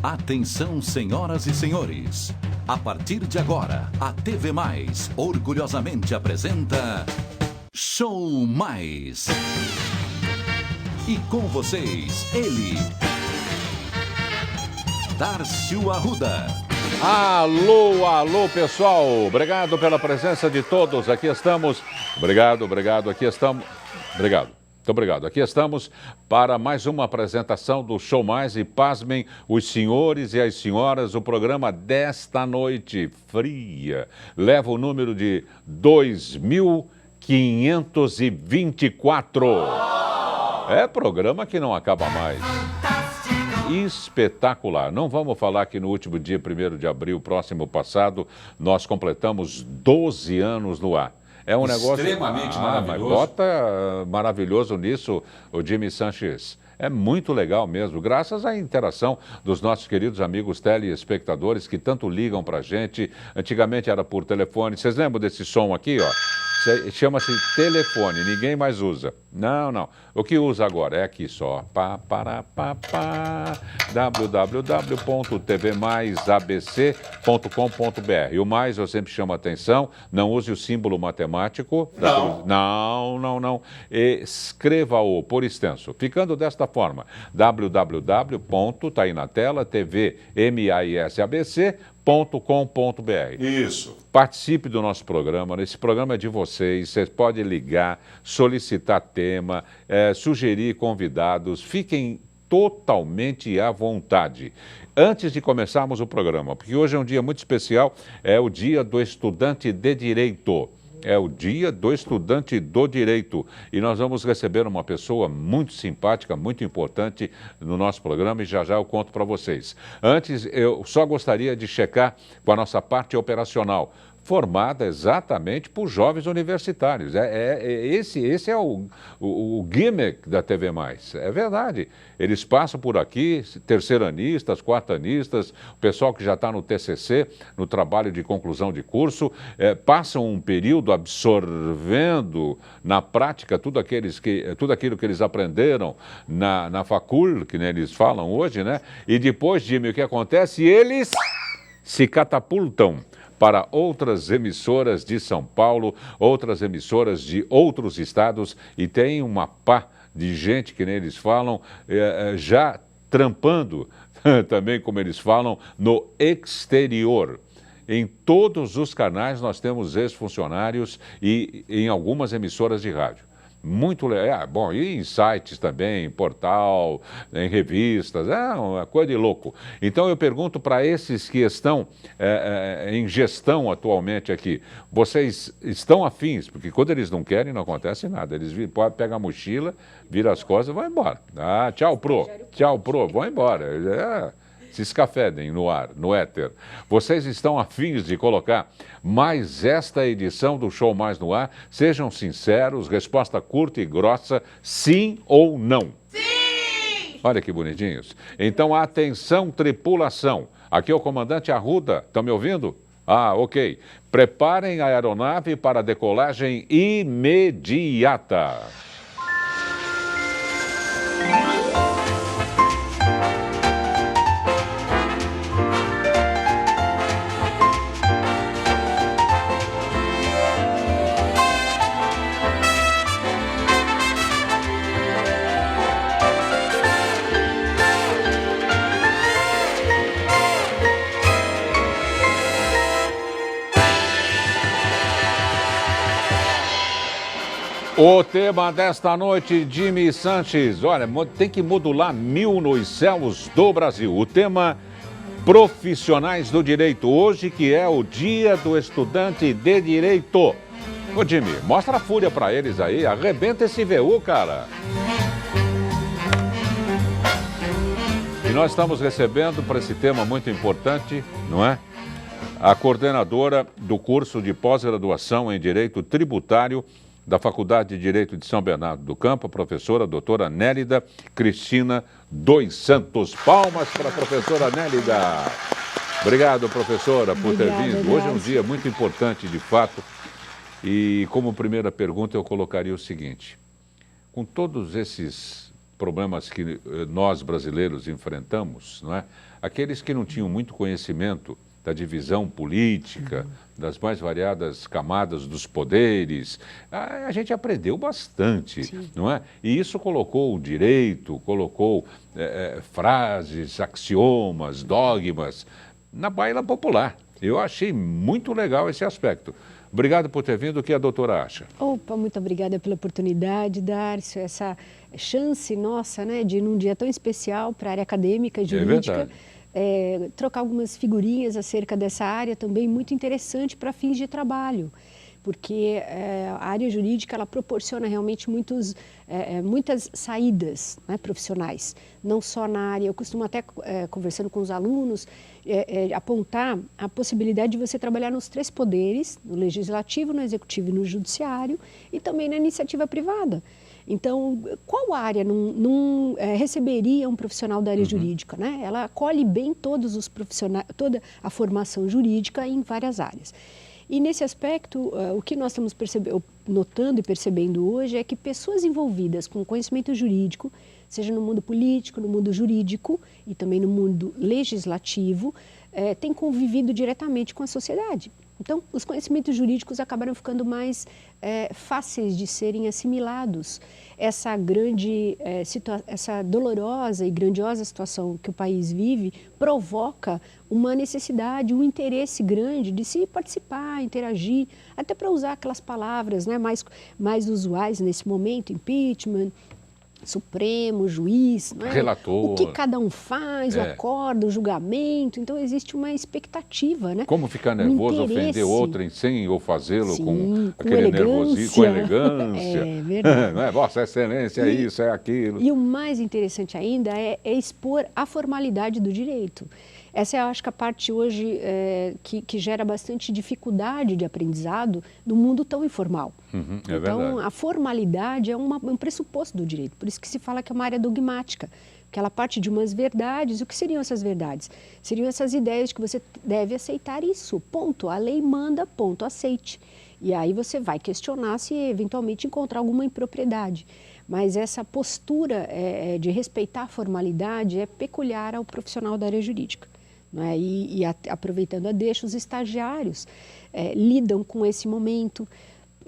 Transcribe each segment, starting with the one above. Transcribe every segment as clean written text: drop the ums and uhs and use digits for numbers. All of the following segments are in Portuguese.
Atenção, senhoras e senhores. A partir de agora, a TV Mais orgulhosamente apresenta Show Mais. E com vocês, ele, Darcio Arruda. Alô, alô, pessoal. Obrigado pela presença de todos. Aqui estamos. Obrigado. Aqui estamos. Muito obrigado. Aqui estamos para mais uma apresentação do Show Mais e pasmem os senhores e as senhoras, o programa desta noite fria leva o número de 2524. É programa que não acaba mais. Espetacular. Não vamos falar que no último dia 1º de abril, próximo passado, nós completamos 12 anos no ar. É um negócio extremamente maravilhoso. Mas bota maravilhoso nisso, o Jimmy Sanches. É muito legal mesmo, graças à interação dos nossos queridos amigos telespectadores que tanto ligam pra gente. Antigamente era por telefone. Vocês lembram desse som aqui, ó? Chama-se telefone, ninguém mais usa. Não. O que usa agora é aqui só. www.tvmaisabc.com.br. E o mais eu sempre chamo a atenção, não use o símbolo matemático. Não. Escreva-o por extenso. Ficando desta forma, www. Tá aí na tela, tvmaisabc.com.br. Isso. Participe do nosso programa. Esse programa é de vocês. Vocês podem ligar, solicitar tema, sugerir convidados. Fiquem totalmente à vontade. Antes de começarmos o programa, porque hoje é um dia muito especial, é o Dia do Estudante de Direito. É o Dia do Estudante do Direito. E nós vamos receber uma pessoa muito simpática, muito importante no nosso programa e já eu conto para vocês. Antes, eu só gostaria de checar com a nossa parte operacional, formada exatamente por jovens universitários. Esse é o gimmick da TV Mais. É verdade. Eles passam por aqui, terceiranistas, quartanistas, o pessoal que já está no TCC, no trabalho de conclusão de curso, passam um período absorvendo na prática tudo aquilo que eles aprenderam na facul, que nem eles falam hoje, né? E depois, Jimmy, o que acontece? Eles se catapultam para outras emissoras de São Paulo, outras emissoras de outros estados, e tem uma pá de gente, que nem eles falam, já trampando, também como eles falam, no exterior. Em todos os canais nós temos ex-funcionários e em algumas emissoras de rádio. Muito legal. Bom, e em sites também, em portal, em revistas, uma coisa de louco. Então eu pergunto para esses que estão em gestão atualmente aqui, vocês estão afins? Porque quando eles não querem, não acontece nada. Eles pegam a mochila, viram as costas e vão embora. Tchau, pro, vão embora. Se escafedem no ar, no éter. Vocês estão afins de colocar mais esta edição do Show Mais no ar? Sejam sinceros, resposta curta e grossa, sim ou não? Sim! Olha que bonitinhos. Então, atenção, tripulação. Aqui é o comandante Arruda. Estão me ouvindo? Ok. Preparem a aeronave para decolagem imediata. O tema desta noite, Jimmy Sanches, olha, tem que modular 1000 nos céus do Brasil. O tema, profissionais do direito, hoje que é o Dia do Estudante de Direito. Ô Jimmy, mostra a fúria pra eles aí, arrebenta esse VU, cara. E nós estamos recebendo para esse tema muito importante, não é? A coordenadora do curso de pós-graduação em Direito Tributário da Faculdade de Direito de São Bernardo do Campo, a professora doutora Nélida Cristina dos Santos. Palmas para a professora Nélida. Obrigado, professora, por ter vindo. Hoje é um dia muito importante, de fato. E como primeira pergunta eu colocaria o seguinte: com todos esses problemas que nós brasileiros enfrentamos, não é? Aqueles que não tinham muito conhecimento da divisão política, das mais variadas camadas dos poderes, a gente aprendeu bastante, Sim. não é? E isso colocou o direito, colocou frases, axiomas, dogmas na baila popular. Eu achei muito legal esse aspecto. Obrigado por ter vindo. O que a doutora acha? Opa, muito obrigada pela oportunidade, Darcio, essa chance nossa, né, de num dia tão especial para a área acadêmica e jurídica, trocar algumas figurinhas acerca dessa área também muito interessante para fins de trabalho, porque a área jurídica ela proporciona realmente muitas saídas, né, profissionais, não só na área. Eu costumo até, conversando com os alunos, apontar a possibilidade de você trabalhar nos 3 poderes, no legislativo, no executivo e no judiciário, e também na iniciativa privada. Então, qual área não receberia um profissional da área jurídica, né? Ela acolhe bem todos os profissionais, toda a formação jurídica em várias áreas. E nesse aspecto, o que nós estamos notando e percebendo hoje é que pessoas envolvidas com conhecimento jurídico, seja no mundo político, no mundo jurídico e também no mundo legislativo, têm convivido diretamente com a sociedade. Então, os conhecimentos jurídicos acabaram ficando mais fáceis de serem assimilados. Essa essa dolorosa e grandiosa situação que o país vive provoca uma necessidade, um interesse grande de se participar, interagir, até para usar aquelas palavras, né, mais usuais nesse momento, impeachment, Supremo, juiz, né? Relator. O que cada um faz, o acordo, o julgamento. Então, existe uma expectativa, né? Como ficar nervoso, ofender outrem sem ou fazê-lo com aquele nervosismo, com elegância. É verdade. Não é? Vossa Excelência, é isso, é aquilo. E o mais interessante ainda é expor a formalidade do direito. Essa é, acho que, a parte hoje que gera bastante dificuldade de aprendizado no mundo tão informal. É então, verdade. a formalidade é um pressuposto do direito. Por isso que se fala que é uma área dogmática, que ela parte de umas verdades. O que seriam essas verdades? Seriam essas ideias de que você deve aceitar isso, ponto. A lei manda, ponto, aceite. E aí você vai questionar se eventualmente encontrar alguma impropriedade. Mas essa postura de respeitar a formalidade é peculiar ao profissional da área jurídica. Né? Aproveitando a deixa, os estagiários lidam com esse momento,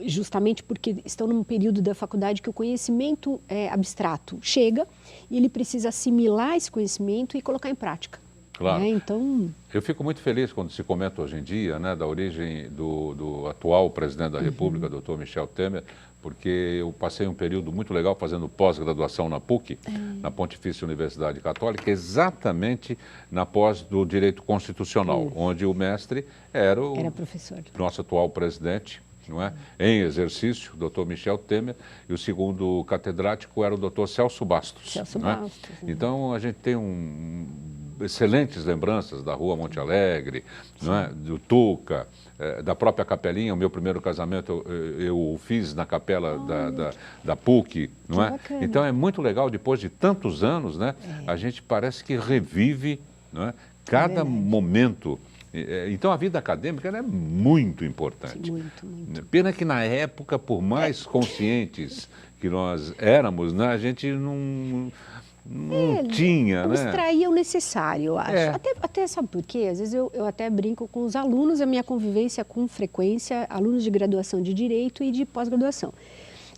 justamente porque estão num período da faculdade que o conhecimento abstrato chega e ele precisa assimilar esse conhecimento e colocar em prática. Claro. Né? Então, eu fico muito feliz quando se comenta hoje em dia, né, da origem do atual presidente da República, doutor Michel Temer, porque eu passei um período muito legal fazendo pós-graduação na PUC, na Pontifícia Universidade Católica, exatamente na pós do Direito Constitucional, onde o mestre era o professor. Nosso atual presidente, não é? Em exercício, doutor Michel Temer, e o segundo catedrático era o doutor Celso Bastos. Celso não é? Bastos. Então, a gente tem excelentes lembranças da Rua Monte Alegre, não é? Do Tuca, da própria Capelinha. O meu primeiro casamento eu fiz na capela da PUC, não é? Bacana. Então é muito legal, depois de tantos anos, né? A gente parece que revive, não é? Cada momento. Então a vida acadêmica ela é muito importante. Sim, muito. Pena que na época, por mais conscientes que nós éramos, né? A gente não tinha, né? Extraía o necessário, eu acho. Até sabe por quê? Às vezes eu até brinco com os alunos, a minha convivência com frequência, alunos de graduação de Direito e de pós-graduação.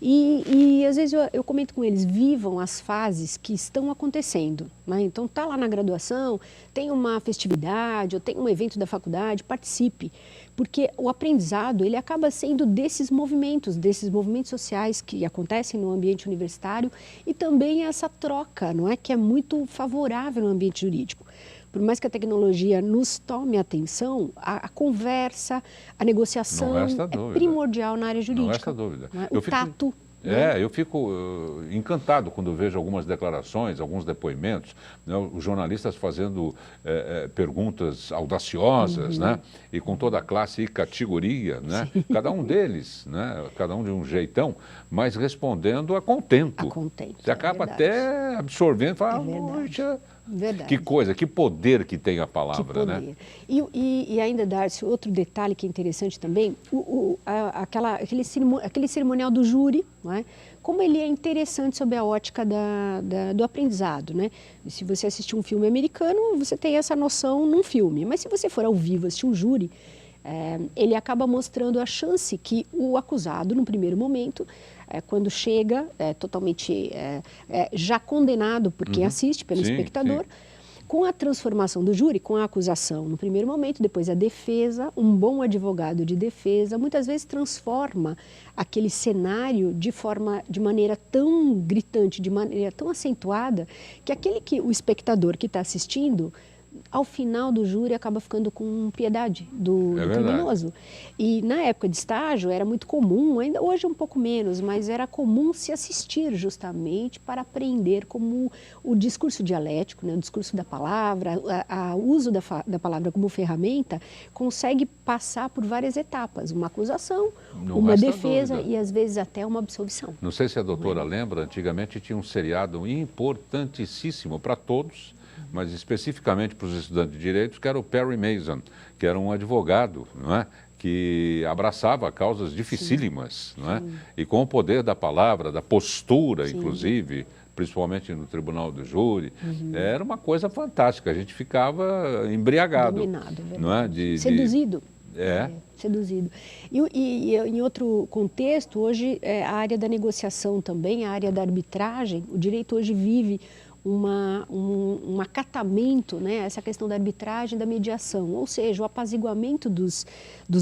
E às vezes eu comento com eles, vivam as fases que estão acontecendo. Né? Então, tá lá na graduação, tem uma festividade, ou tem um evento da faculdade, participe. Porque o aprendizado, ele acaba sendo desses movimentos sociais que acontecem no ambiente universitário e também essa troca, não é? Que é muito favorável no ambiente jurídico. Por mais que a tecnologia nos tome atenção, a conversa, a negociação é primordial na área jurídica. Não resta dúvida. O tato. Né? Eu fico encantado quando vejo algumas declarações, alguns depoimentos, né, os jornalistas fazendo perguntas audaciosas, né, e com toda a classe e categoria, né, cada um deles, né, cada um de um jeitão, mas respondendo a contento. Você acaba até absorvendo e fala, Verdade. Que coisa, que poder que tem a palavra, né? E ainda, Darcio, outro detalhe que é interessante também, aquele cerimonial do júri, não é? como ele é interessante sob a ótica do aprendizado, né? Se você assistir um filme americano, você tem essa noção num filme, mas se você for ao vivo assistir um júri, ele acaba mostrando a chance que o acusado, no primeiro momento, quando chega totalmente já condenado por quem assiste, pelo espectador, com a transformação do júri, com a acusação no primeiro momento, depois a defesa, um bom advogado de defesa, muitas vezes transforma aquele cenário de maneira tão gritante, de maneira tão acentuada, que o espectador que está assistindo, ao final do júri, acaba ficando com piedade do criminoso. E na época de estágio era muito comum, ainda hoje um pouco menos, mas era comum se assistir justamente para aprender como o discurso dialético, né, o discurso da palavra, o uso da palavra como ferramenta, consegue passar por várias etapas, uma acusação, uma defesa e às vezes até uma absolvição. Não sei se a doutora lembra, antigamente tinha um seriado importantíssimo para todos, mas especificamente para os estudantes de direito, que era o Perry Mason, que era um advogado, não é? Que abraçava causas dificílimas, não é? E com o poder da palavra, da postura, inclusive, principalmente no tribunal do júri, era uma coisa fantástica, a gente ficava embriagado. Dominado, não é? Seduzido. Seduzido. E em outro contexto, hoje, a área da negociação também, a área da arbitragem, o direito hoje vive um acatamento, né, essa questão da arbitragem, da mediação, ou seja, o apaziguamento dos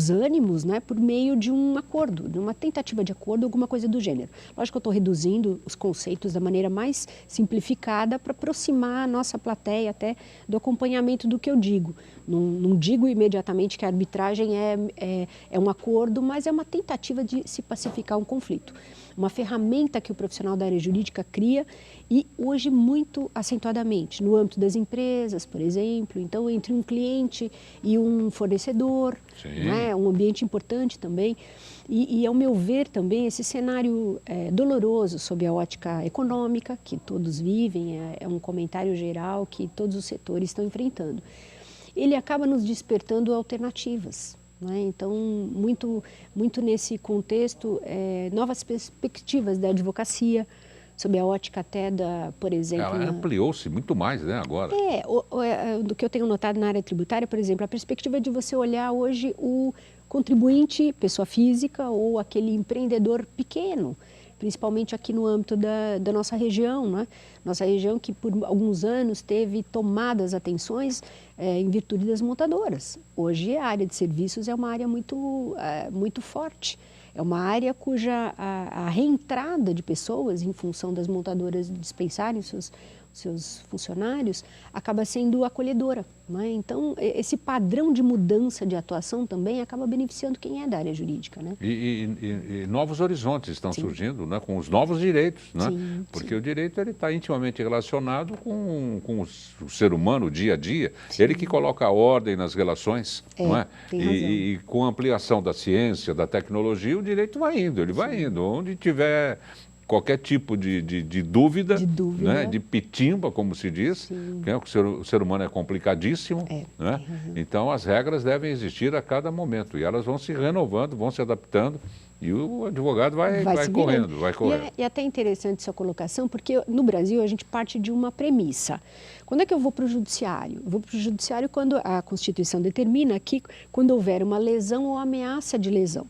ânimos, né, por meio de um acordo, de uma tentativa de acordo, alguma coisa do gênero. Lógico que eu estou reduzindo os conceitos da maneira mais simplificada para aproximar a nossa plateia até do acompanhamento do que eu digo. Não digo imediatamente que a arbitragem é um acordo, mas é uma tentativa de se pacificar um conflito. Uma ferramenta que o profissional da área jurídica cria e hoje muito acentuadamente no âmbito das empresas, por exemplo, então entre um cliente e um fornecedor, né, um ambiente importante também. E ao meu ver também esse cenário doloroso sob a ótica econômica que todos vivem, é um comentário geral que todos os setores estão enfrentando. Ele acaba nos despertando alternativas. Né? Então, muito nesse contexto, novas perspectivas da advocacia, sob a ótica até por exemplo... Ela ampliou-se muito mais, né, agora. Do que eu tenho notado na área tributária, por exemplo, a perspectiva de você olhar hoje o contribuinte, pessoa física ou aquele empreendedor pequeno, principalmente aqui no âmbito da nossa região, né? Nossa região que por alguns anos teve tomadas atenções em virtude das montadoras. Hoje a área de serviços é uma área muito forte. É uma área cuja a reentrada de pessoas, em função das montadoras dispensarem seus funcionários, acaba sendo acolhedora. Né? Então, esse padrão de mudança de atuação também acaba beneficiando quem é da área jurídica. Né? E novos horizontes estão surgindo, né? Com os novos direitos. Né? Porque o direito está intimamente relacionado com o ser humano, o dia a dia. Ele que coloca a ordem nas relações. Não é? E com a ampliação da ciência, da tecnologia, o direito vai indo, ele vai indo. Onde tiver qualquer tipo de dúvida, né? De pitimba, como se diz, né? O ser humano é complicadíssimo, né? Então as regras devem existir a cada momento e elas vão se renovando, vão se adaptando e o advogado vai correndo. E é até interessante sua colocação, porque no Brasil a gente parte de uma premissa. Quando é que eu vou para o judiciário? Eu vou para o judiciário quando a Constituição determina que quando houver uma lesão ou ameaça de lesão.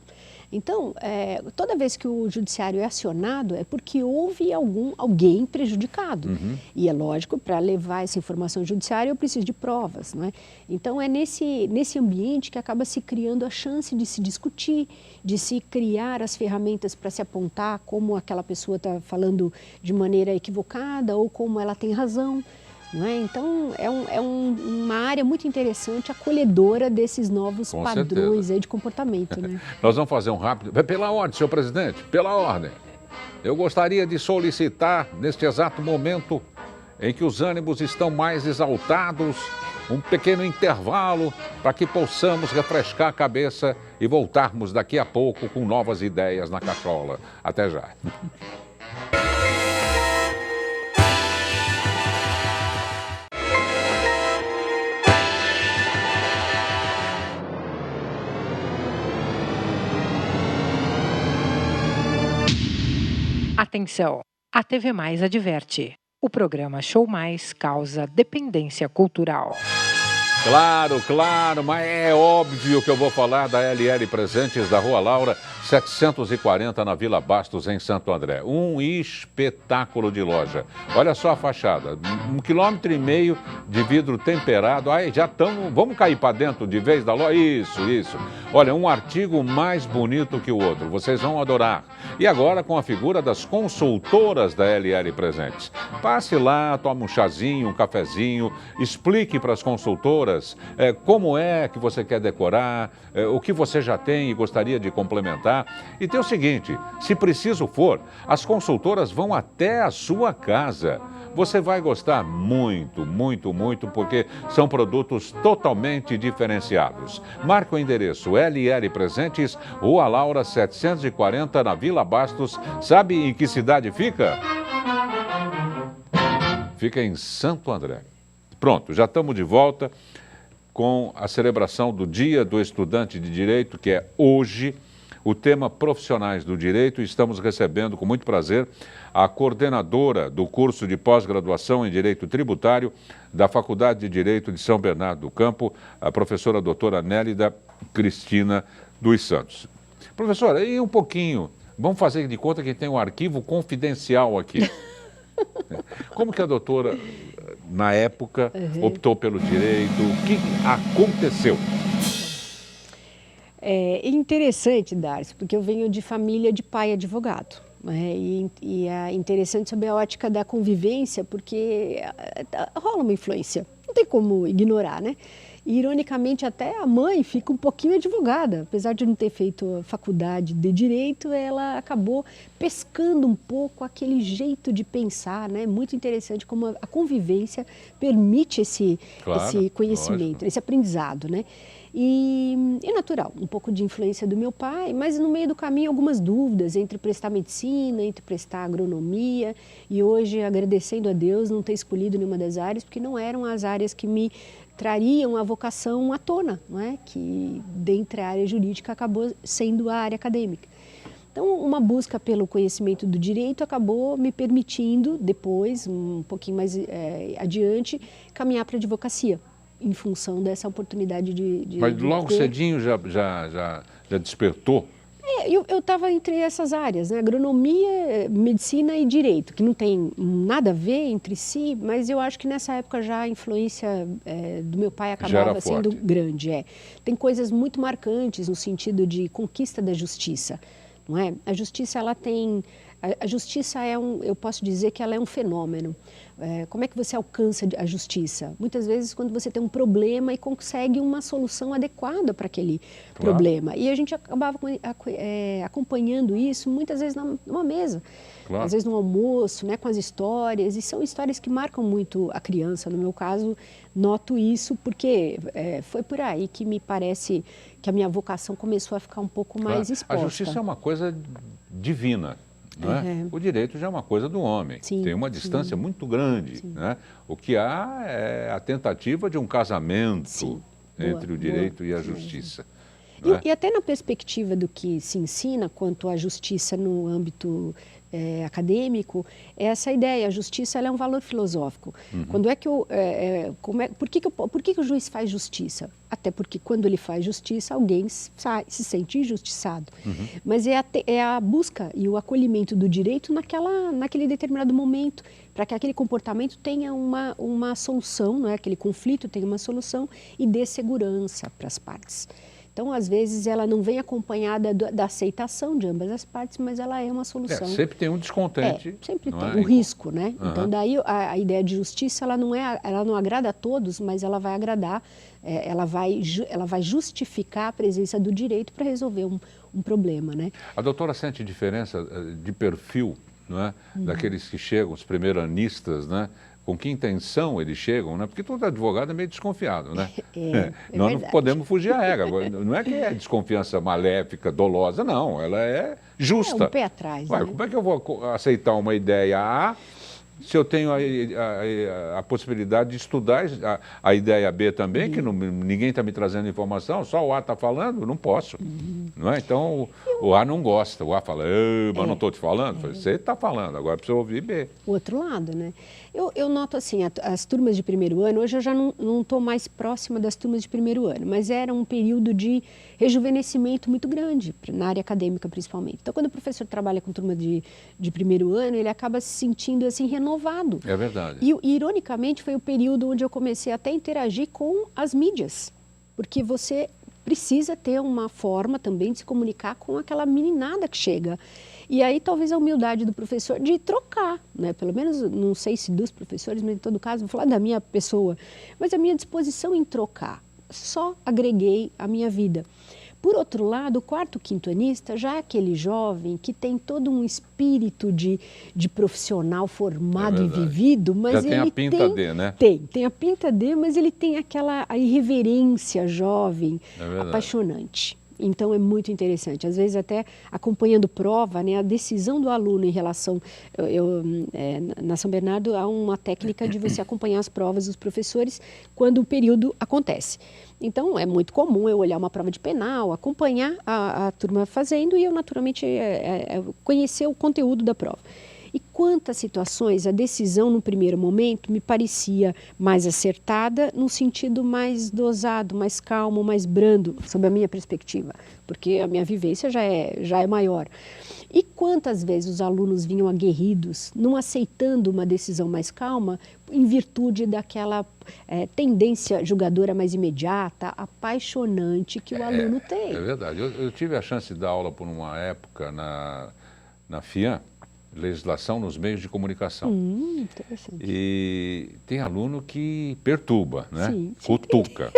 Então, toda vez que o judiciário é acionado é porque houve alguém prejudicado. E é lógico, para levar essa informação ao judiciário eu preciso de provas. Não é? Então, é nesse ambiente que acaba se criando a chance de se discutir, de se criar as ferramentas para se apontar como aquela pessoa está falando de maneira equivocada ou como ela tem razão. Não é? Então, é uma área muito interessante, acolhedora desses novos padrões aí de comportamento. Né? Nós vamos fazer um rápido... Pela ordem, senhor presidente, pela ordem. Eu gostaria de solicitar, neste exato momento em que os ânimos estão mais exaltados, um pequeno intervalo para que possamos refrescar a cabeça e voltarmos daqui a pouco com novas ideias na cachola. Até já. Atenção. Atenção! A TV Mais adverte. O programa Show Mais causa dependência cultural. Claro, claro, mas é óbvio que eu vou falar da LL Presentes da Rua Laura, 740 na Vila Bastos, em Santo André. Um espetáculo de loja. Olha só a fachada, 1,5 km de vidro temperado. Aí já estamos, vamos cair para dentro de vez da loja? Isso. Olha, um artigo mais bonito que o outro, vocês vão adorar. E agora com a figura das consultoras da LL Presentes. Passe lá, tome um chazinho, um cafezinho, explique para as consultoras como é que você quer decorar, o que você já tem e gostaria de complementar. E tem o seguinte, se preciso for, as consultoras vão até a sua casa. Você vai gostar muito, porque são produtos totalmente diferenciados. Marque o endereço LL Presentes, Rua Laura 740, na Vila Bastos. Sabe em que cidade fica? Fica em Santo André. Pronto, já estamos de volta com a celebração do Dia do Estudante de Direito, que é hoje, o tema Profissionais do Direito. Estamos recebendo com muito prazer a coordenadora do curso de pós-graduação em Direito Tributário da Faculdade de Direito de São Bernardo do Campo, a professora doutora Nélida Cristina dos Santos. Professora, e um pouquinho, vamos fazer de conta que tem um arquivo confidencial aqui. Como que a doutora, na época, optou pelo direito? O que aconteceu? É interessante, Darcy, porque eu venho de família de pai advogado. Né? E é interessante sob a ótica da convivência, porque rola uma influência, não tem como ignorar, né? E, ironicamente, até a mãe fica um pouquinho advogada. Apesar de não ter feito a faculdade de Direito, ela acabou pescando um pouco aquele jeito de pensar, né? Muito interessante como a convivência permite esse conhecimento, lógico, esse aprendizado, né? E é natural, um pouco de influência do meu pai, mas no meio do caminho algumas dúvidas entre prestar medicina, entre prestar agronomia. E hoje, agradecendo a Deus, não ter escolhido nenhuma das áreas, porque não eram as áreas que me trariam a vocação à tona, não é? Que dentre a área jurídica acabou sendo a área acadêmica. Então, uma busca pelo conhecimento do direito acabou me permitindo, depois, um pouquinho mais adiante, caminhar para a advocacia, em função dessa oportunidade de Mas logo cedinho já despertou? Eu estava entre essas áreas, né? Agronomia, medicina e direito, que não tem nada a ver entre si, mas eu acho que nessa época já a influência do meu pai acabava sendo grande. Tem coisas muito marcantes no sentido de conquista da justiça, não é? A justiça, ela tem... A justiça eu posso dizer que ela é um fenômeno. Como é que você alcança a justiça? Muitas vezes quando você tem um problema e consegue uma solução adequada para aquele problema. E a gente acabava acompanhando isso muitas vezes numa mesa. Às vezes no almoço, né, com as histórias. E são histórias que marcam muito a criança. No meu caso, noto isso porque foi por aí que me parece que a minha vocação começou a ficar um pouco mais exposta. A justiça é uma coisa divina. Não é? O direito já é uma coisa do homem, tem uma distância muito grande. Né? O que há é a tentativa de um casamento entre o direito e a justiça. E até na perspectiva do que se ensina quanto à justiça no âmbito acadêmico, é essa ideia, a justiça ela é um valor filosófico. Quando é que por que o juiz faz justiça? Até porque quando ele faz justiça, alguém se sente injustiçado. Mas é a busca e o acolhimento do direito naquele determinado momento, para que aquele comportamento tenha uma solução, não é? Aquele conflito tenha uma solução e dê segurança para as partes. Então, às vezes, ela não vem acompanhada da aceitação de ambas as partes, mas ela é uma solução. Sempre tem um descontente. Sempre tem o risco, né? Então, daí a ideia de justiça, ela não agrada a todos, mas ela vai agradar, ela vai justificar a presença do direito para resolver um problema, né? A doutora sente diferença de perfil, não é? Daqueles que chegam, os primeiranistas, né? Com que intenção eles chegam, né? Porque todo advogado é meio desconfiado, né? Nós não podemos fugir à regra. Não é que é desconfiança maléfica, dolosa, não. Ela é justa. Um pé atrás. Ué, né? Como é que eu vou aceitar uma ideia A se eu tenho a possibilidade de estudar a ideia B também, que ninguém está me trazendo informação, só o A está falando, não posso. Não é? Então, o A não gosta, o A fala, mas não estou te falando. Você está falando, agora precisa ouvir B. O outro lado, né? Eu noto assim, as turmas de primeiro ano, hoje eu já não estou mais próxima das turmas de primeiro ano, mas era um período de rejuvenescimento muito grande, na área acadêmica principalmente. Então, quando o professor trabalha com turma de primeiro ano, ele acaba se sentindo assim renovado. É verdade. E, ironicamente, foi o período onde eu comecei até a interagir com as mídias, porque você precisa ter uma forma também de se comunicar com aquela meninada que chega. E aí talvez a humildade do professor de trocar, né? Pelo menos, não sei se dos professores, mas em todo caso, vou falar da minha pessoa, mas a minha disposição em trocar. Só agreguei a minha vida. Por outro lado, o quarto quintoanista já é aquele jovem que tem todo um espírito de profissional formado e vivido, mas já tem a pinta D, né? Tem a pinta D, mas ele tem a irreverência jovem, apaixonante. Então, é muito interessante. Às vezes, até acompanhando prova, né, a decisão do aluno em relação... na São Bernardo, há uma técnica de você acompanhar as provas dos professores quando o período acontece. Então, é muito comum eu olhar uma prova de penal, acompanhar a turma fazendo e eu, naturalmente, conhecer o conteúdo da prova. E quantas situações a decisão no primeiro momento me parecia mais acertada, num sentido mais dosado, mais calmo, mais brando, sob a minha perspectiva, porque a minha vivência já é maior. E quantas vezes os alunos vinham aguerridos, não aceitando uma decisão mais calma, em virtude daquela tendência julgadora mais imediata, apaixonante que o aluno tem. É verdade. Eu tive a chance de dar aula por uma época na FIAM, Legislação nos Meios de Comunicação. Interessante. E tem aluno que perturba, né? Sim. Cutuca.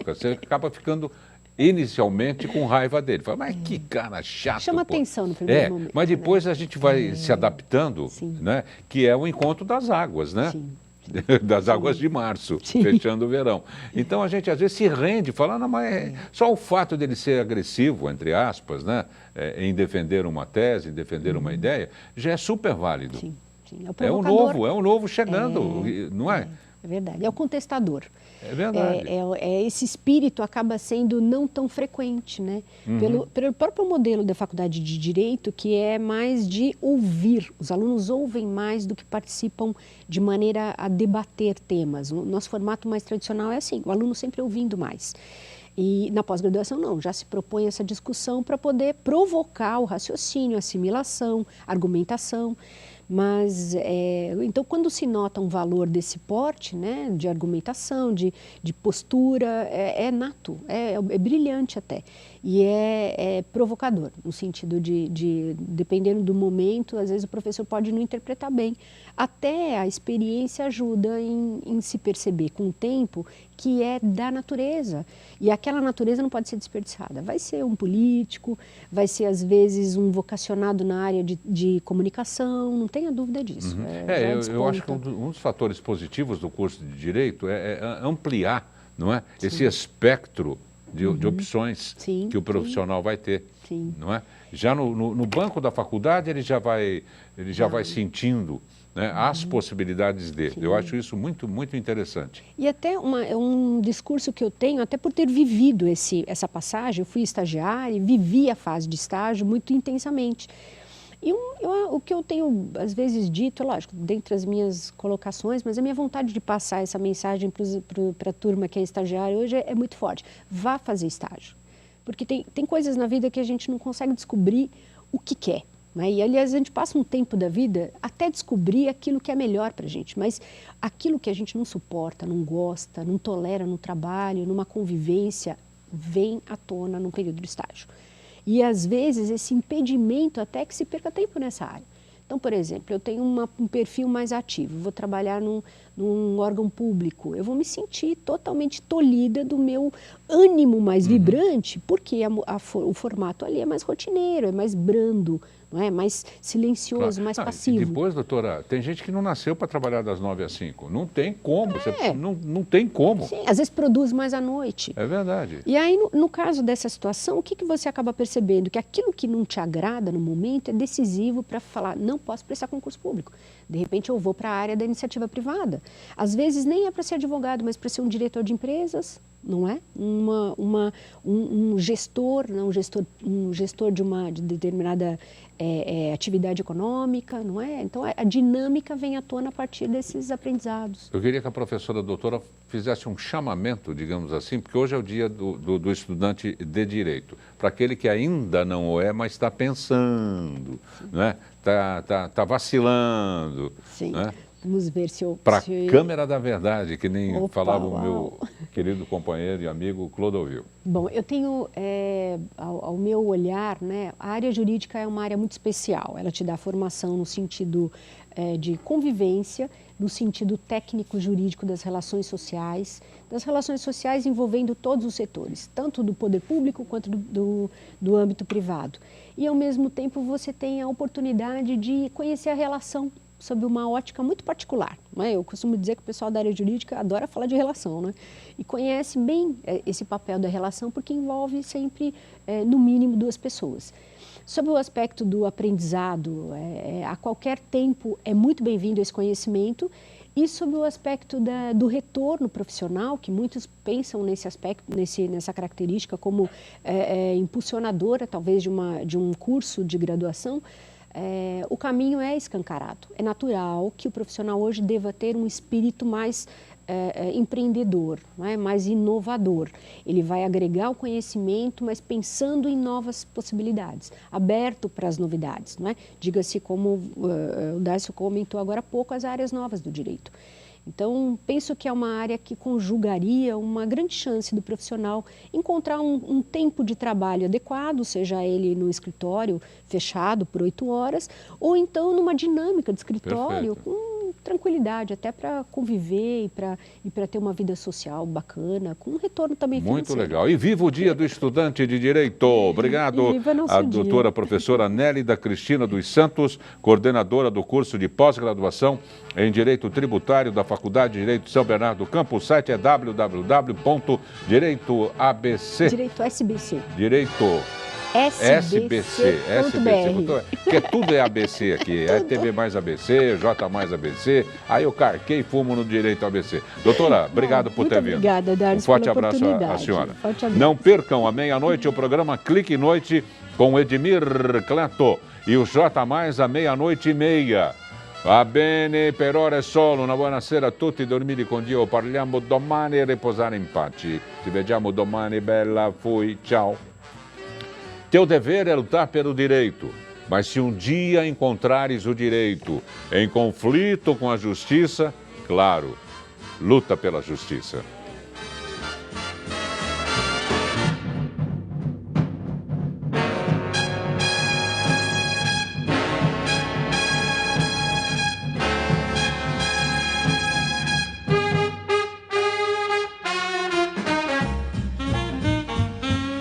Você acaba ficando inicialmente com raiva dele. Fala, mas que cara chato. Chama atenção no primeiro momento. Mas depois a gente vai se adaptando, né? Que é o encontro das águas, né? Sim. Das águas de março, fechando o verão. Então a gente às vezes se rende, fala, não, mas só o fato dele ser agressivo, entre aspas, né, em defender uma tese, em defender uma ideia, já é super válido. Sim. É um novo chegando, não é? É verdade, é o contestador. É verdade. Esse espírito acaba sendo não tão frequente, né? Pelo próprio modelo da faculdade de Direito, que é mais de ouvir. Os alunos ouvem mais do que participam de maneira a debater temas. O nosso formato mais tradicional é assim, o aluno sempre ouvindo mais. E na pós-graduação não, já se propõe essa discussão para poder provocar o raciocínio, assimilação, argumentação. Mas, então, quando se nota um valor desse porte, né, de argumentação, de postura, é nato, é brilhante até. E é provocador, no sentido de, dependendo do momento, às vezes o professor pode não interpretar bem. Até a experiência ajuda em se perceber com o tempo que é da natureza. E aquela natureza não pode ser desperdiçada. Vai ser um político, vai ser, às vezes, um vocacionado na área de comunicação, não tenha dúvida disso. Eu acho que um dos fatores positivos do curso de Direito é ampliar, não é? Esse espectro de opções que o profissional vai ter, não é? Já no banco da faculdade ele já vai sentindo, né, as possibilidades dele. Eu acho isso muito, muito interessante. E até um discurso que eu tenho, até por ter vivido essa passagem, eu fui estagiária e vivi a fase de estágio muito intensamente. E o que eu tenho, às vezes, dito, lógico, dentre as minhas colocações, mas a minha vontade de passar essa mensagem para a turma que é estagiária hoje é muito forte. Vá fazer estágio. Porque tem coisas na vida que a gente não consegue descobrir o que quer. Né? E, aliás, a gente passa um tempo da vida até descobrir aquilo que é melhor para a gente. Mas aquilo que a gente não suporta, não gosta, não tolera no trabalho, numa convivência, vem à tona no período do estágio. E, às vezes, esse impedimento até que se perca tempo nessa área. Então, por exemplo, eu tenho um perfil mais ativo, vou trabalhar num órgão público, eu vou me sentir totalmente tolhida do meu ânimo mais vibrante, porque o formato ali é mais rotineiro, é mais brando, não é? Mais silencioso, mais passivo. E depois, doutora, tem gente que não nasceu para trabalhar das 9 às 5. Não tem como, não tem como. Sim, às vezes produz mais à noite. É verdade. E aí, no caso dessa situação, o que você acaba percebendo? Que aquilo que não te agrada no momento é decisivo para falar, não posso prestar concurso público. De repente eu vou para a área da iniciativa privada. Às vezes nem é para ser advogado, mas para ser um diretor de empresas, não é? Um gestor, não, um gestor de determinada atividade econômica, não é? Então a dinâmica vem à tona a partir desses aprendizados. Eu queria que a professora doutora fizesse um chamamento, digamos assim, porque hoje é o dia do estudante de direito. Para aquele que ainda não o é, mas está pensando, não é? Tá vacilando. Sim. Né? Vamos ver se eu... Para a câmera da verdade, que nem falava uau. o meu querido companheiro e amigo Clodovil. Bom, eu tenho, ao meu olhar, né, a área jurídica é uma área muito especial. Ela te dá formação no sentido de convivência, no sentido técnico-jurídico das relações sociais envolvendo todos os setores, tanto do poder público quanto do âmbito privado. E, ao mesmo tempo, você tem a oportunidade de conhecer a relação sob uma ótica muito particular. Não é? Eu costumo dizer que o pessoal da área jurídica adora falar de relação, né? E conhece bem esse papel da relação porque envolve sempre, no mínimo, duas pessoas. Sob o aspecto do aprendizado, a qualquer tempo é muito bem-vindo esse conhecimento, e sob o aspecto do retorno profissional, que muitos pensam nesse aspecto, nessa característica como impulsionadora, talvez, de um curso de graduação, o caminho é escancarado. É natural que o profissional hoje deva ter um espírito mais empreendedor, não é? Mais inovador. Ele vai agregar o conhecimento, mas pensando em novas possibilidades, aberto para as novidades, não é? Diga-se, como o Darcio comentou agora há pouco, as áreas novas do direito. Então, penso que é uma área que conjugaria uma grande chance do profissional encontrar um tempo de trabalho adequado, seja ele no escritório fechado por 8 horas, ou então numa dinâmica de escritório com tranquilidade, até para conviver e para ter uma vida social bacana, com um retorno também financeiro. Muito legal. E viva o Dia do Estudante de Direito. Obrigado à doutora professora Nélida Cristina dos Santos, coordenadora do curso de pós-graduação em Direito Tributário da Faculdade de Direito de São Bernardo do Campo. O site é www.direitoabc. Direito SBC. Direito SBC. Porque tudo é ABC aqui. É TV mais ABC, J mais ABC. Aí eu carquei e fumo no Direito ABC. Doutora, obrigado por ter vindo. Obrigada, Darcio, um forte abraço à senhora. Não percam, à meia-noite, o programa Clique Noite com Edmir Cleto. E o J mais à 00:30. Va bene, per ora è solo. Una buona sera a tutti, dormite con Dio. Parliamo domani e riposare in pace. Ci vediamo domani, bella, fui, ciao. Teu dever é lutar pelo direito, mas se um dia encontrares o direito em conflito com a justiça, claro, luta pela justiça.